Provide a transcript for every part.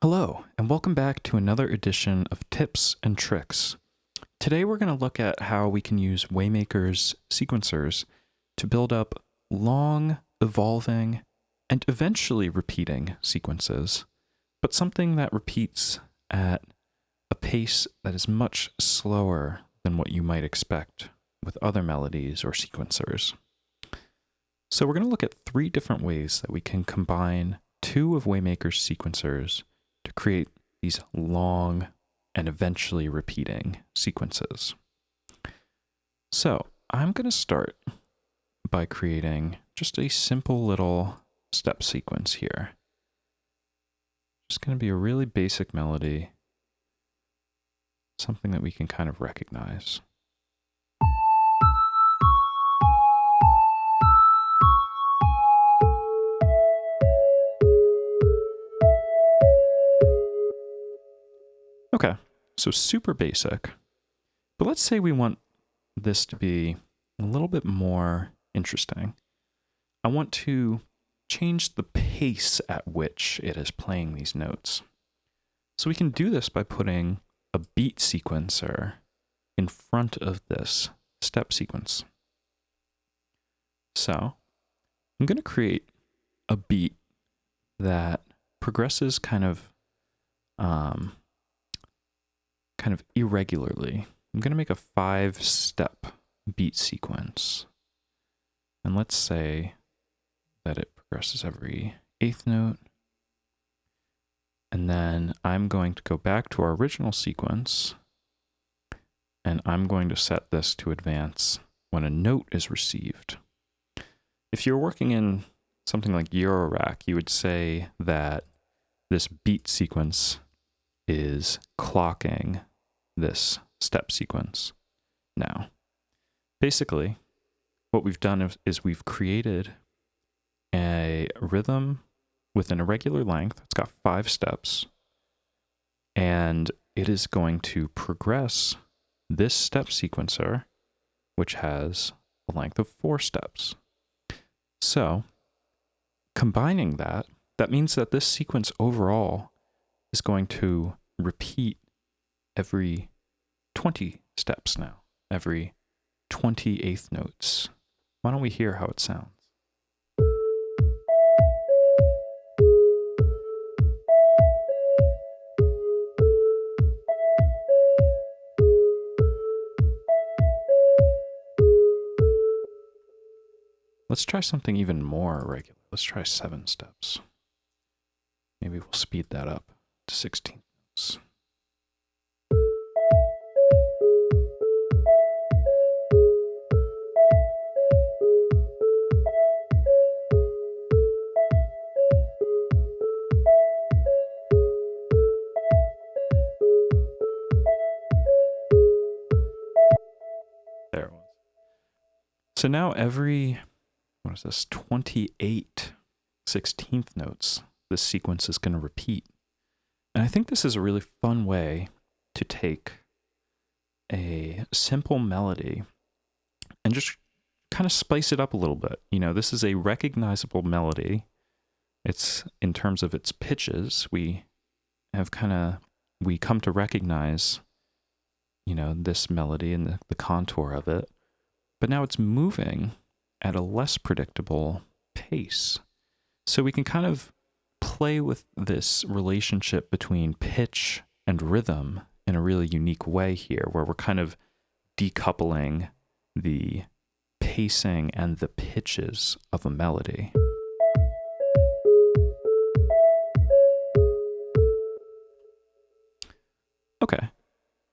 Hello, and welcome back to another edition of Tips and Tricks. Today we're going to look at how we can use Waymaker's sequencers to build up long, evolving, and eventually repeating sequences, but something that repeats at a pace that is much slower than what you might expect with other melodies or sequencers. So we're going to look at 3 different ways that we can combine 2 of Waymaker's sequencers to create these long and eventually repeating sequences. So I'm going to start by creating just a simple little step sequence here. Just going to be a really basic melody, something that we can kind of recognize. Okay, so super basic, but let's say we want this to be a little bit more interesting. I want to change the pace at which it is playing these notes. So we can do this by putting a beat sequencer in front of this step sequence. So I'm going to create a beat that progresses kind of irregularly. I'm going to make a 5-step beat sequence. And let's say that it progresses every 8th note. And then I'm going to go back to our original sequence, and I'm going to set this to advance when a note is received. If you're working in something like Eurorack, you would say that this beat sequence is clocking this step sequence now. Basically, what we've done is we've created a rhythm with an irregular length. It's got 5 steps, and it is going to progress this step sequencer, which has a length of 4 steps. So, combining that means that this sequence overall is going to repeat every 20 steps now, every 28th notes. Why don't we hear how it sounds? Let's try something even more irregular. Let's try 7 steps. Maybe we'll speed that up to 16 notes. There it was. So now every 28 16th notes, this sequence is going to repeat. And I think this is a really fun way to take a simple melody and just kind of spice it up a little bit. You know, this is a recognizable melody. It's, in terms of its pitches, we come to recognize, you know, this melody and the contour of it. But now it's moving at a less predictable pace. So we can kind of play with this relationship between pitch and rhythm in a really unique way here, where we're kind of decoupling the pacing and the pitches of a melody. Okay,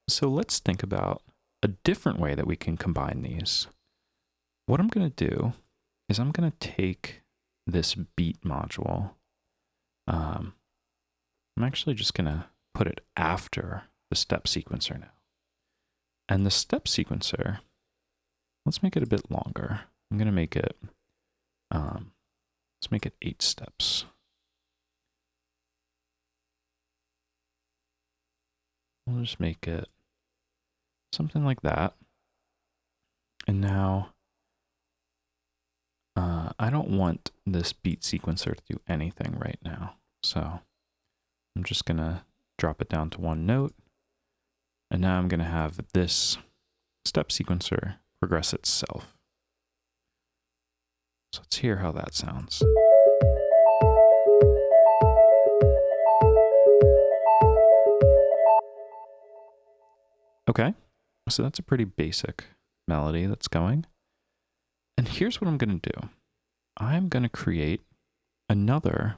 so let's think about a different way that we can combine these. What I'm going to do is I'm going to take this beat module. I'm actually just going to put it after the step sequencer now. And the step sequencer, let's make it a bit longer. I'm going to make it, let's make it 8 steps. We'll just make it something like that. And now I don't want this beat sequencer to do anything right now. So I'm I'm just going to drop it down to one note. And now I'm going to have this step sequencer progress itself. So let's hear how that sounds. Okay, so that's a pretty basic melody that's going. And here's what I'm going to do. I'm going to create another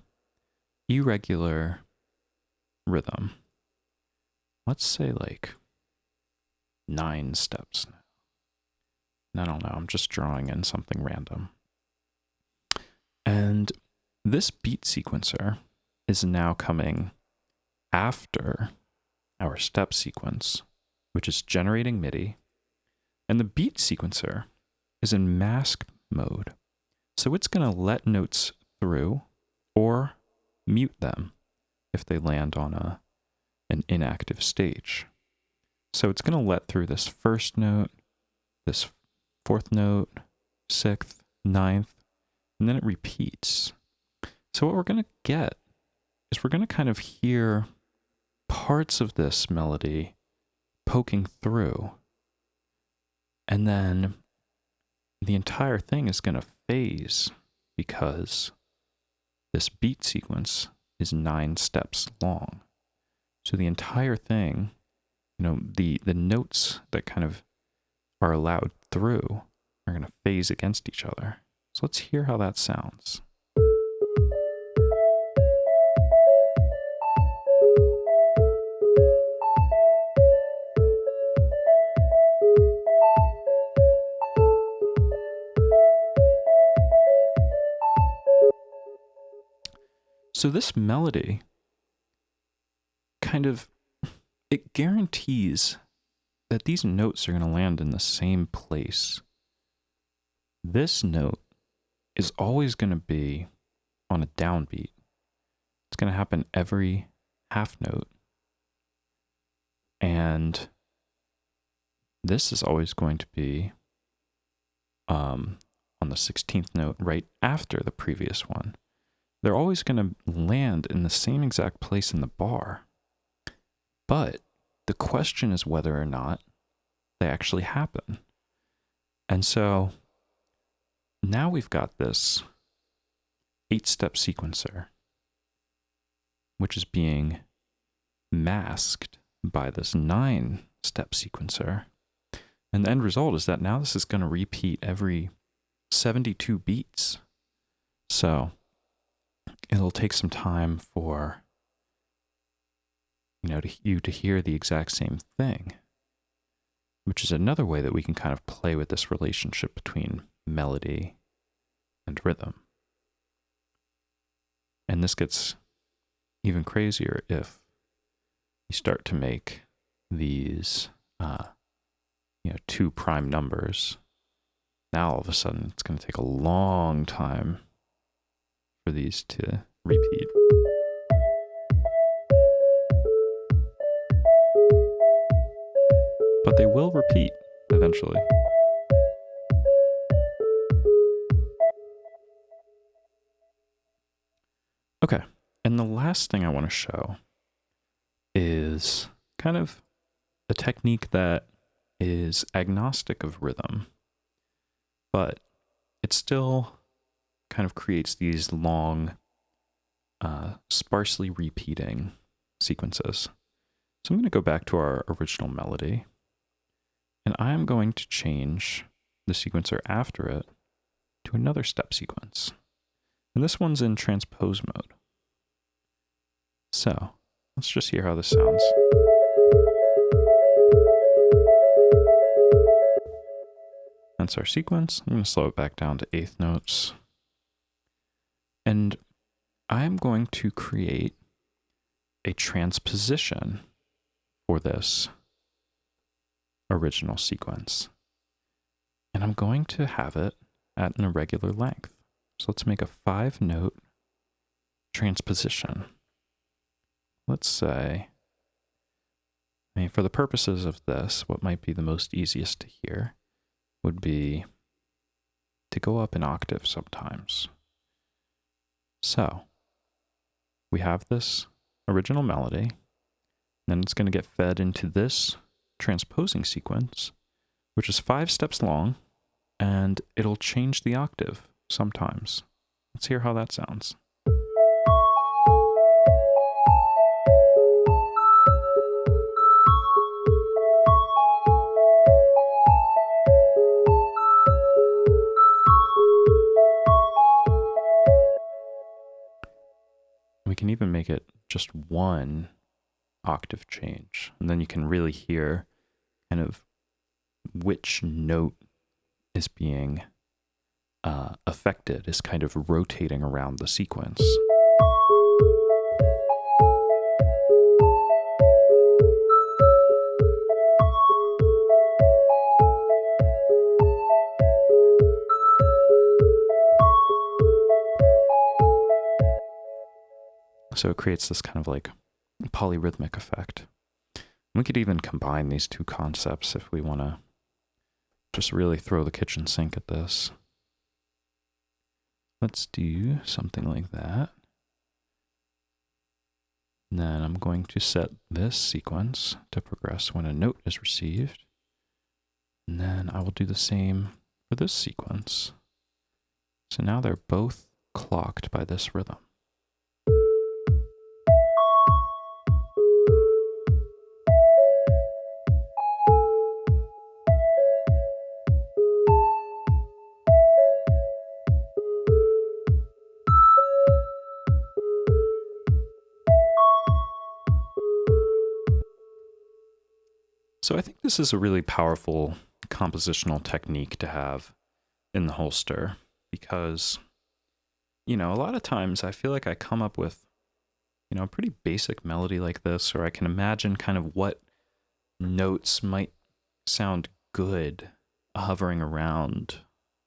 irregular rhythm. Let's say like 9 steps. I don't know, I'm just drawing in something random. And this beat sequencer is now coming after our step sequence, which is generating MIDI. And the beat sequencer is in mask mode. So it's going to let notes through or mute them if they land on an inactive stage. So it's going to let through this first note, this fourth note, sixth, ninth, and then it repeats. So what we're going to get is we're going to kind of hear parts of this melody poking through, and then the entire thing is going to phase because this beat sequence is 9 steps long. So the entire thing, the notes that kind of are allowed through are going to phase against each other. So let's hear how that sounds. So this melody it guarantees that these notes are going to land in the same place. This note is always going to be on a downbeat. It's going to happen every half note. And this is always going to be on the 16th note right after the previous one. They're always going to land in the same exact place in the bar. But the question is whether or not they actually happen. And so now we've got this 8-step sequencer, which is being masked by this 9-step sequencer. And the end result is that now this is going to repeat every 72 beats. So it'll take some time for you to hear the exact same thing, which is another way that we can kind of play with this relationship between melody and rhythm. And this gets even crazier if you start to make these 2 prime numbers. Now all of a sudden it's going to take a long time for these to repeat. But they will repeat eventually. Okay, and the last thing I want to show is kind of a technique that is agnostic of rhythm, but it still kind of creates these long, sparsely repeating sequences. So I'm going to go back to our original melody, and I'm going to change the sequencer after it to another step sequence. And this one's in transpose mode. So let's just hear how this sounds. That's our sequence. I'm going to slow it back down to 8th notes. And I'm going to create a transposition for this original sequence. And I'm going to have it at an irregular length. So let's make a 5-note transposition. Let's say, for the purposes of this, what might be the most easiest to hear would be to go up an octave sometimes. So we have this original melody. Then it's going to get fed into this transposing sequence, which is 5 steps long, and it'll change the octave sometimes. Let's hear how that sounds. We can even make it just 1 octave change, and then you can really hear kind of which note is being affected, is kind of rotating around the sequence. So it creates this kind of like polyrhythmic effect. We could even combine these two concepts if we want to just really throw the kitchen sink at this. Let's do something like that. And then I'm going to set this sequence to progress when a note is received. And then I will do the same for this sequence. So now they're both clocked by this rhythm. So I think this is a really powerful compositional technique to have in the holster because, you know, a lot of times I feel like I come up with, you know, a pretty basic melody like this, or I can imagine kind of what notes might sound good hovering around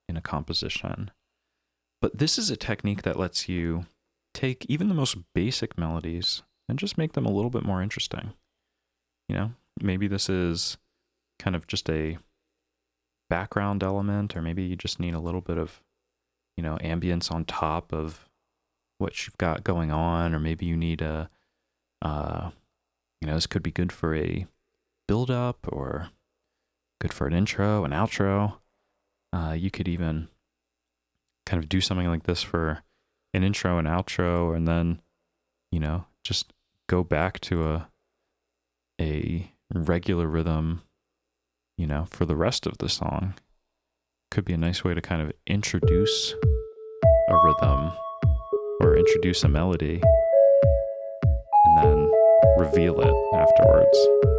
in a composition. But this is a technique that lets you take even the most basic melodies and just make them a little bit more interesting. You know, maybe this is kind of just a background element, or maybe you just need a little bit of, you know, ambience on top of what you've got going on, or maybe you need a, you know, this could be good for a build up or good for an intro, an outro. You could even kind of do something like this for an intro and outro, and then, you know, just go back to a regular rhythm, you know, for the rest of the song. Could be a nice way to kind of introduce a rhythm or introduce a melody and then reveal it afterwards.